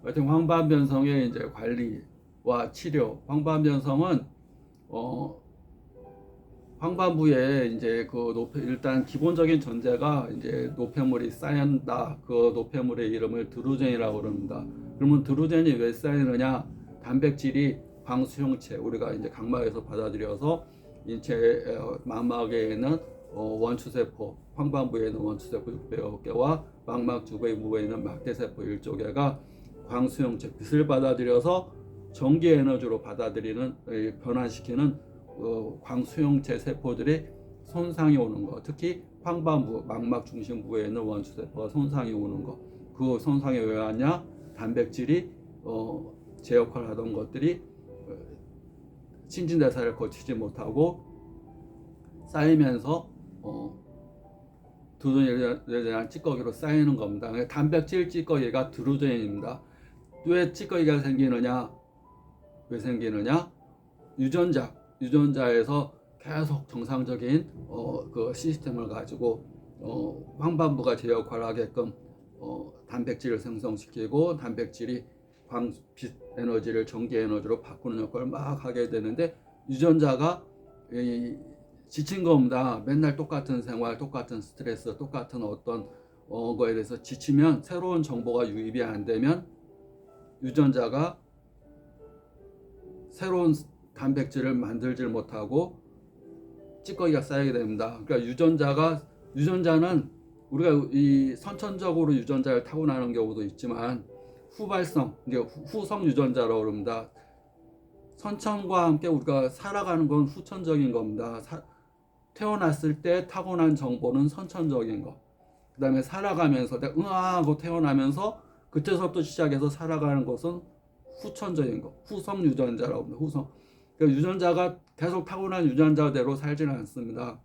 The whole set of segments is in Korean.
하여튼 황반변성의 이제 관리와 치료. 황반변성은 황반부에 이제 일단 기본적인 전제가 이제 노폐물이 쌓인다. 그 노폐물의 이름을 드루젠이라고 그럽니다. 그러면 드루젠이 왜 쌓이느냐? 단백질이 광수형체, 우리가 이제 각막에서 받아들여서 인체 망막에 있는 원추세포, 황반부에 있는 원추세포 600여 개와 망막 주변부에 있는 막대세포 1조개가 광수형체, 빛을 받아들여서 전기 에너지로 받아들이는, 변환시키는 광수형체 세포들이 손상이 오는 거, 특히 황반부, 망막 중심부에 있는 원추세포가 손상이 오는 거, 그 손상이 왜 왔냐? 단백질이 제 역할을 하던 것들이 신진대사를 거치지 못하고 쌓이면서 드루젠에 대한 찌꺼기로 쌓이는 겁니다. 단백질 찌꺼기가 드루젠입니다. 왜 찌꺼기가 생기느냐? 왜 생기느냐? 유전자에서 계속 정상적인 그 시스템을 가지고 황반부가 제 역할을 하게끔 단백질을 생성시키고, 단백질이 빛 에너지를 전기 에너지로 바꾸는 역할을 막 하게 되는데, 유전자가 지친 겁니다. 맨날 똑같은 생활, 똑같은 스트레스, 똑같은 어떤 거에 대해서 지치면, 새로운 정보가 유입이 안 되면 유전자가 새로운 단백질을 만들질 못하고 찌꺼기가 쌓이게 됩니다. 그러니까 유전자는 우리가 이 선천적으로 유전자를 타고나는 경우도 있지만, 후발성, 이게 후성 유전자라고 그럽니다. 선천과 함께 우리가 살아가는 건 후천적인 겁니다. 태어났을 때 타고난 정보는 선천적인 거. 그 다음에 살아가면서 하고 태어나면서 그때서부터 시작해서 살아가는 것은 후천적인 거, 후성 유전자라고 합니다. 후성. 그러니까 유전자가 계속 타고난 유전자대로 살지는 않습니다.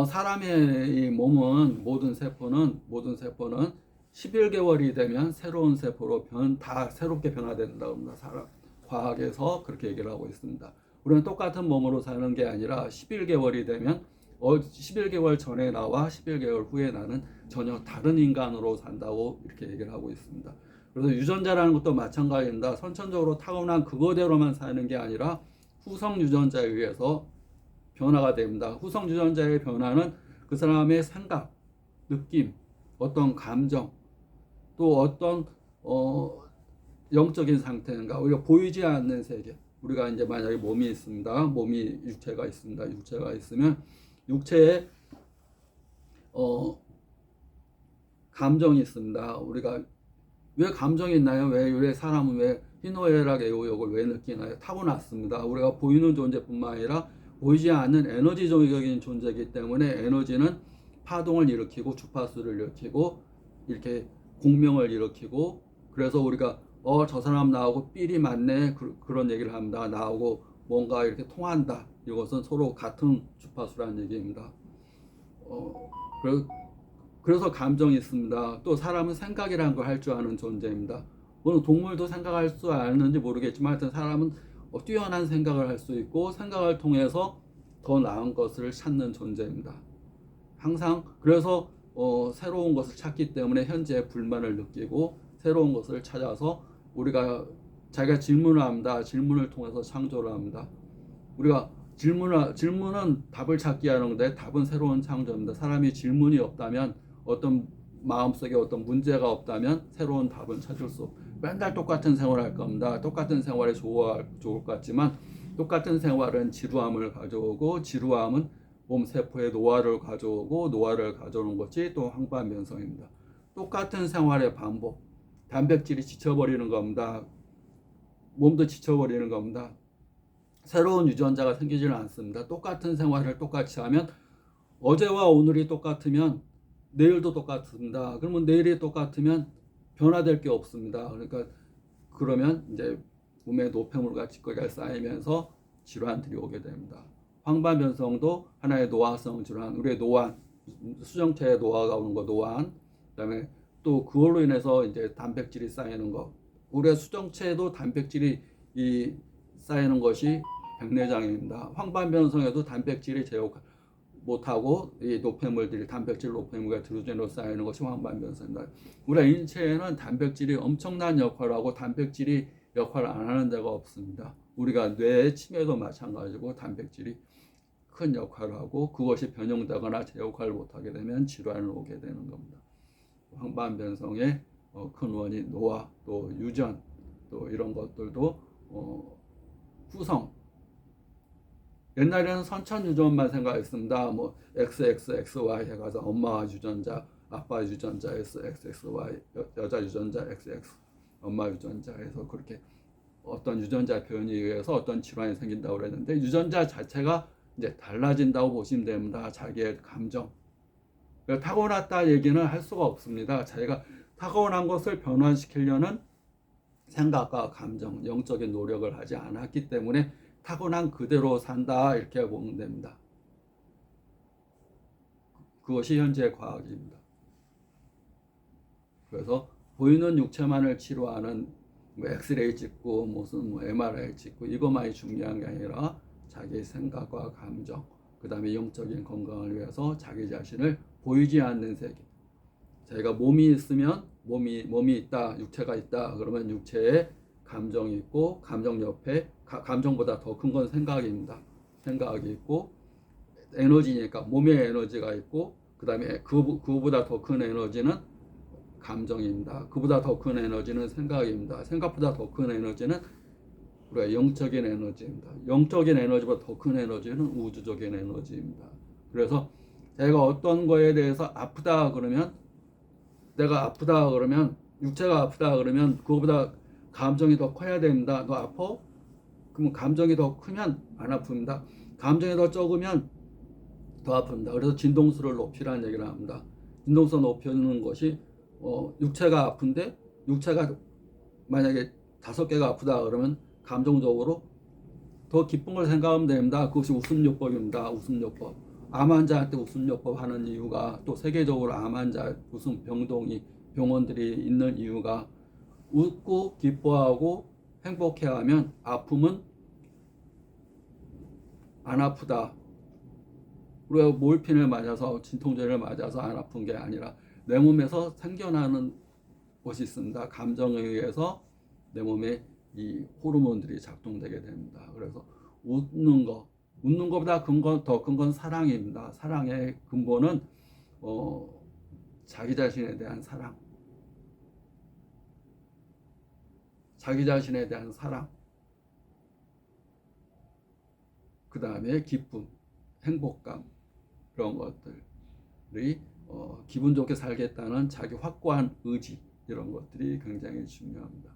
사람의 이 몸은 모든 세포는 11개월이 되면 새로운 세포로 다 새롭게 변화된다고 합니다. 과학에서 그렇게 얘기를 하고 있습니다. 우리는 똑같은 몸으로 사는 게 아니라 11개월이 되면 11개월 전에 나와 11개월 후에 나는 전혀 다른 인간으로 산다고 이렇게 얘기를 하고 있습니다. 그래서 유전자라는 것도 마찬가지입니다. 선천적으로 타고난 그거대로만 사는 게 아니라 후성 유전자에 의해서 변화가 됩니다. 후성 유전자의 변화는 그 사람의 생각, 느낌, 어떤 감정, 또 어떤 영적인 상태인가, 우리가 보이지 않는 세계. 우리가 이제 만약에 몸이 있습니다. 육체가 있습니다. 육체가 있으면 육체에 감정이 있습니다. 우리가 왜 감정이 있나요? 왜 사람은 왜 희노애락 애호욕을 왜 느끼나요? 타고났습니다. 우리가 보이는 존재뿐만 아니라 보이지 않는 에너지적인 존재이기 때문에, 에너지는 파동을 일으키고 주파수를 일으키고 이렇게 공명을 일으키고, 그래서 우리가 저 사람 나하고 삘이 맞네, 그런 얘기를 합니다. 나하고 뭔가 이렇게 통한다. 이것은 서로 같은 주파수라는 얘기입니다. 그래서 감정이 있습니다. 또 사람은 생각이라는 걸 할 줄 아는 존재입니다. 물론 동물도 생각할 수 아는지 모르겠지만, 하여튼 사람은 뛰어난 생각을 할 수 있고, 생각을 통해서 더 나은 것을 찾는 존재입니다. 항상 그래서 새로운 것을 찾기 때문에 현재 불만을 느끼고, 새로운 것을 찾아서 자기가 질문을 합니다. 질문을 통해서 창조를 합니다. 우리가 질문은 답을 찾기 하는데, 답은 새로운 창조입니다. 사람이 질문이 없다면, 어떤 마음속에 어떤 문제가 없다면 새로운 답은 찾을 수 없고, 맨날 똑같은 생활을 할 겁니다. 똑같은 생활이 좋을 것 같지만, 똑같은 생활은 지루함을 가져오고, 지루함은 몸 세포에 노화를 가져오고, 노화를 가져오는 것이 또 황반변성입니다. 똑같은 생활의 반복, 단백질이 지쳐버리는 겁니다. 몸도 지쳐버리는 겁니다. 새로운 유전자가 생기지는 않습니다. 똑같은 생활을 똑같이 하면, 어제와 오늘이 똑같으면 내일도 똑같습니다. 그러면 내일이 똑같으면 변화될 게 없습니다. 그러면 이제 몸에 노폐물과 찌꺼기가 쌓이면서 질환들이 오게 됩니다. 황반변성도 하나의 노화성 질환, 우리의 노안, 수정체에 노화가 오는 거, 노안. 그다음에 또 그걸로 인해서 이제 단백질이 쌓이는 거. 우리의 수정체에도 단백질이 쌓이는 것이 백내장애입니다. 황반변성에도 단백질이 제 역할. 못하고 이 노폐물들이 단백질 노폐물과 드로젠으로 쌓이는 것이 황반변성입니다. 우리 인체에는 단백질이 엄청난 역할을 하고 단백질이 역할을 안 하는 데가 없습니다. 우리가 뇌의 침해도 마찬가지고 단백질이 큰 역할을 하고 그것이 변형되거나 제 역할을 못하게 되면 질환을 오게 되는 겁니다. 황반변성의 큰 원인 노화 또 유전 또 이런 것들도 후성 옛날에는 선천 유전만 생각했습니다. 뭐 XXXY 해가지고 엄마 유전자, 아빠 유전자 XXY, 여자 유전자 XX, 엄마 유전자에서 그렇게 어떤 유전자 변이에 의해서 어떤 질환이 생긴다고 그랬는데 유전자 자체가 이제 달라진다고 보시면 됩니다. 자기의 감정. 타고났다 얘기는 할 수가 없습니다. 자기가 타고난 것을 변환시키려는 생각과 감정, 영적인 노력을 하지 않았기 때문에 타고난 그대로 산다 이렇게 보면 됩니다. 그것이 현재 과학입니다. 그래서 보이는 육체만을 치료하는 뭐 엑스레이 찍고 무슨 뭐 MRI 찍고 이것만이 중요한 게 아니라 자기의 생각과 감정, 그 다음에 영적인 건강을 위해서 자기 자신을 보이지 않는 세계. 자기가 몸이 있으면 몸이 있다, 육체가 있다. 그러면 육체에 감정이 있고 감정 옆에 감정보다 더 큰 건 생각입니다. 생각이 있고 에너지니까 몸에 에너지가 있고 그 다음에 그보다 더 큰 에너지는 감정입니다. 그보다 더 큰 에너지는 생각입니다. 생각보다 더 큰 에너지는 우리가 영적인 에너지입니다. 영적인 에너지보다 더 큰 에너지는 우주적인 에너지입니다. 그래서 제가 어떤 거에 대해서 아프다 그러면 내가 아프다 그러면 육체가 아프다 그러면 그거보다 감정이 더 커야 됩니다. 너 아파? 그러면 감정이 더 크면 안 아픕니다. 감정이 더 적으면 더 아픕니다. 그래서 진동수를 높이라는 얘기를 합니다. 진동수 높이는 것이 육체가 아픈데 육체가 만약에 5개가 아프다 그러면 감정적으로 더 기쁜 걸 생각하면 됩니다. 그것이 웃음요법입니다. 웃음요법. 암 환자한테 웃음요법 하는 이유가 또 세계적으로 암 환자 무슨 병원들이 있는 이유가 웃고 기뻐하고 행복해하면 아픔은 안 아프다. 우리가 몰핀을 맞아서 진통제를 맞아서 안 아픈 게 아니라 내 몸에서 생겨나는 것이 있습니다. 감정에 의해서 내 몸에 이 호르몬들이 작동되게 됩니다. 그래서 웃는 것보다 더 큰 건 사랑입니다. 사랑의 근본은 자기 자신에 대한 사랑, 자기 자신에 대한 사랑, 그 다음에 기쁨, 행복감 그런 것들이 기분 좋게 살겠다는 자기 확고한 의지 이런 것들이 굉장히 중요합니다.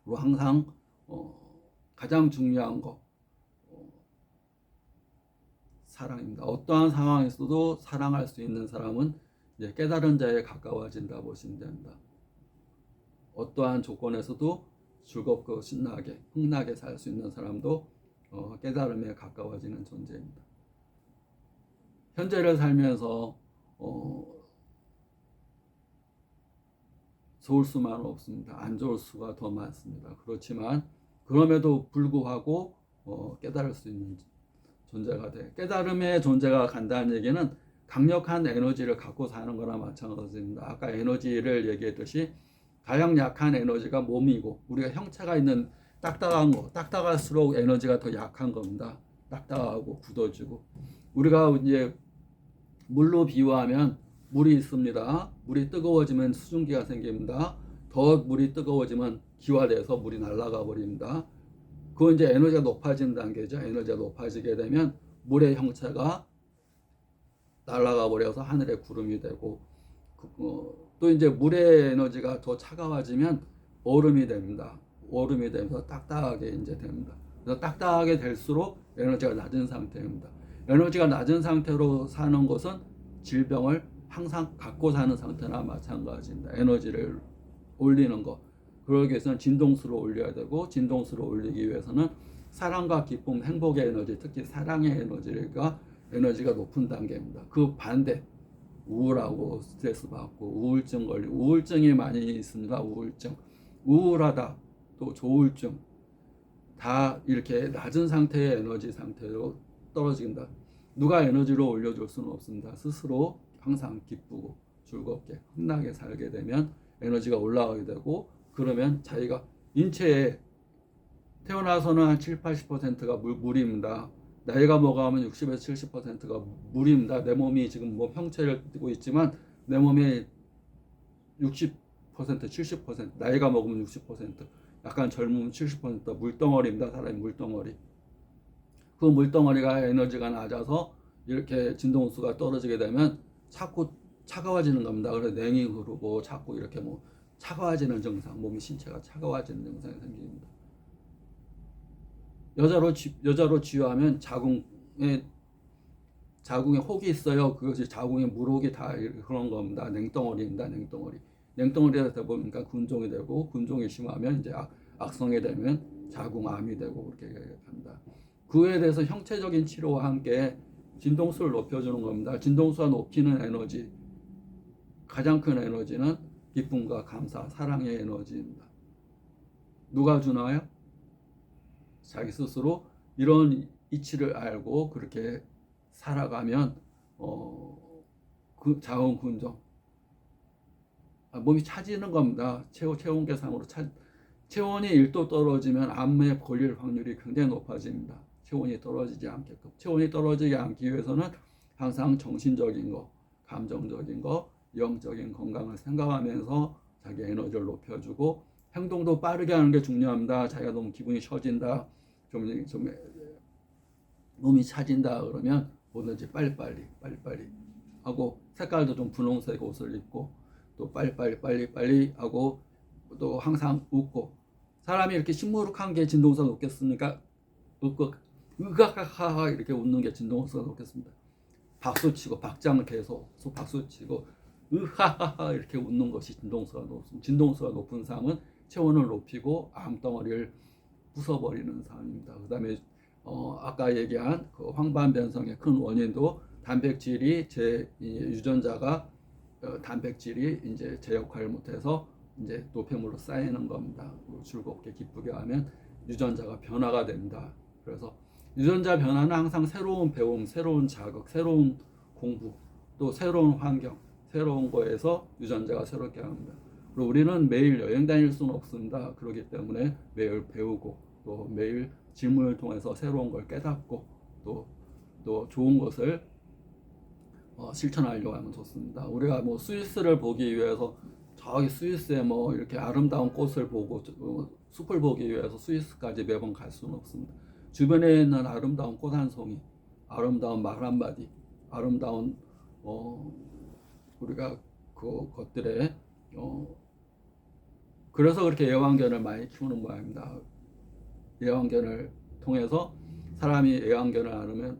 그리고 항상 가장 중요한 거 사랑입니다. 어떠한 상황에서도 사랑할 수 있는 사람은 이제 깨달은 자에 가까워진다 보시면 됩니다. 어떠한 조건에서도 즐겁고 신나게 흥나게 살 수 있는 사람도 깨달음에 가까워지는 존재입니다. 현재를 살면서 좋을 수만 없습니다. 안 좋을 수가 더 많습니다. 그렇지만 그럼에도 불구하고 깨달을 수 있는 존재가 돼. 깨달음의 존재가 간다는 얘기는 강력한 에너지를 갖고 사는 거나 마찬가지입니다. 아까 에너지를 얘기했듯이 가장 약한 에너지가 몸이고 우리가 형체가 있는 딱딱할수록 에너지가 더 약한 겁니다. 딱딱하고 굳어지고 우리가 이제 물로 비유하면 물이 있습니다. 물이 뜨거워지면 수증기가 생깁니다. 더 물이 뜨거워지면 기화돼서 물이 날아가 버립니다. 그건 이제 에너지가 높아진 단계죠. 에너지가 높아지게 되면 물의 형체가 날아가 버려서 하늘의 구름이 되고 또 이제 물의 에너지가 더 차가워지면 얼음이 됩니다. 얼음이 되면서 딱딱하게 이제 됩니다. 그래서 딱딱하게 될수록 에너지가 낮은 상태입니다. 에너지가 낮은 상태로 사는 것은 질병을 항상 갖고 사는 상태나 마찬가지입니다. 에너지를 올리는 것. 그러기 위해서는 진동수를 올려야 되고 진동수를 올리기 위해서는 사랑과 기쁨, 행복의 에너지, 특히 사랑의 에너지가 높은 단계입니다. 그 반대 우울하고 스트레스 받고 우울증 걸리고 우울증이 많이 있습니다. 우울증, 우울하다, 또 조울증 다 이렇게 낮은 상태의 에너지 상태로 떨어진다. 누가 에너지를 올려줄 수는 없습니다. 스스로 항상 기쁘고 즐겁게 흥나게 살게 되면 에너지가 올라가게 되고, 그러면 자기가 인체에 태어나서는 한 7, 80%가 물입니다. 나이가 먹어가면 60에서 70%가 물입니다. 내 몸이 지금 뭐 형체를 띠고 있지만 내 몸에 60%, 70%, 나이가 먹으면 60%, 약간 젊으면 70%가 물덩어리입니다. 사람이 물덩어리. 그 물덩어리가 에너지가 낮아서 이렇게 진동수가 떨어지게 되면 자꾸 차가워지는 겁니다. 그래서 냉이 흐르고 자꾸 이렇게 뭐 차가워지는 증상, 몸이 신체가 차가워지는 증상이 생깁니다. 여자로 치유하면 자궁에 혹이 있어요. 그것이 자궁에 물혹이 다 그런 겁니다. 냉덩어리입니다. 냉덩어리. 냉덩어리가 되다 보니까 군종이 되고, 군종이 심하면 이제 악성이 되면 자궁암이 되고 그렇게 합니다. 그에 대해서 형체적인 치료와 함께 진동수를 높여주는 겁니다. 진동수가 높이는 에너지, 가장 큰 에너지는 기쁨과 감사, 사랑의 에너지입니다. 누가 주나요? 자기 스스로 이런 이치를 알고 그렇게 살아가면 그 자원 군정, 몸이 차지는 겁니다. 체온 계상으로 체온이 1도 떨어지면 암에 걸릴 확률이 굉장히 높아집니다. 체온이 떨어지지 않게끔. 체온이 떨어지지 않기 위해서는 항상 정신적인 거, 감정적인 거, 영적인 건강을 생각하면서 자기 에너지를 높여주고, 행동도 빠르게 하는 게 중요합니다. 자기가 너무 기분이 처진다, 좀 몸이 차진다 그러면 뭐든지 빨리빨리 하고, 색깔도 좀 분홍색 옷을 입고 또 빨리 하고, 또 항상 웃고. 사람이 이렇게 시무룩한 게 진동수가 높겠습니까? 웃고 으가가하 이렇게 웃는 게 진동수가 높겠습니다. 박수치고 박장을 계속 박수치고 으하하하 이렇게 웃는 것이 진동수가 높습니다. 진동수가 높은 사람은 체온을 높이고 암덩어리를 부숴버리는 사람입니다. 그 다음에 아까 얘기한 그 황반변성의 큰 원인도 단백질이 유전자가 단백질이 이제 제 역할을 못해서 이제 노폐물로 쌓이는 겁니다. 즐겁게 기쁘게 하면 유전자가 변화가 된다. 그래서 유전자 변화는 항상 새로운 배움, 새로운 자극, 새로운 공부, 또 새로운 환경, 새로운 거에서 유전자가 새롭게 합니다. 그리고 우리는 매일 여행 다닐 수는 없습니다. 그렇기 때문에 매일 배우고, 또 매일 질문을 통해서 새로운 걸 깨닫고, 또 좋은 것을 실천하려고 하면 좋습니다. 우리가 뭐 스위스를 보기 위해서 저기 스위스에 뭐 이렇게 아름다운 꽃을 보고 숲을 보기 위해서 스위스까지 매번 갈 수는 없습니다. 주변에 있는 아름다운 꽃 한 송이, 아름다운 말 한마디, 아름다운 우리가 그 것들에 그래서 그렇게 애완견을 많이 키우는 모양입니다. 애완견을 통해서 사람이 애완견을 안으면,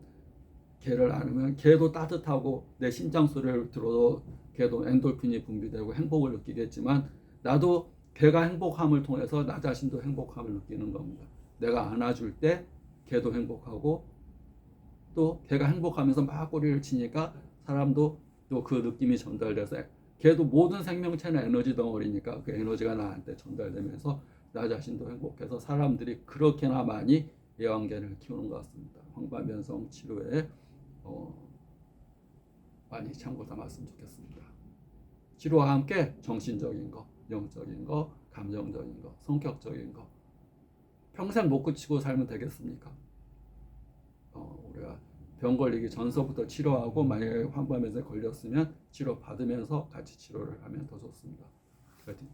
개를 안으면 개도 따뜻하고 내 심장 소리를 들어도 개도 엔돌핀이 분비되고 행복을 느끼겠지만, 나도 개가 행복함을 통해서 나 자신도 행복함을 느끼는 겁니다. 내가 안아줄 때 개도 행복하고, 또 개가 행복하면서 막 꼬리를 치니까 사람도 또 그 느낌이 전달돼서, 개도 모든 생명체는 에너지 덩어리니까 그 에너지가 나한테 전달되면서 나 자신도 행복해서 사람들이 그렇게나 많이 애완견을 키우는 것 같습니다. 황반변성 치료에 많이 참고 삼았으면 좋겠습니다. 치료와 함께 정신적인 거, 영적인 거, 감정적인 거, 성격적인 거 평생 못 고치고 살면 되겠습니까? 우리가 병 걸리기 전서부터 치료하고, 만약에 황반변성에 걸렸으면 치료 받으면서 같이 치료를 하면 더 좋습니다. 파이팅.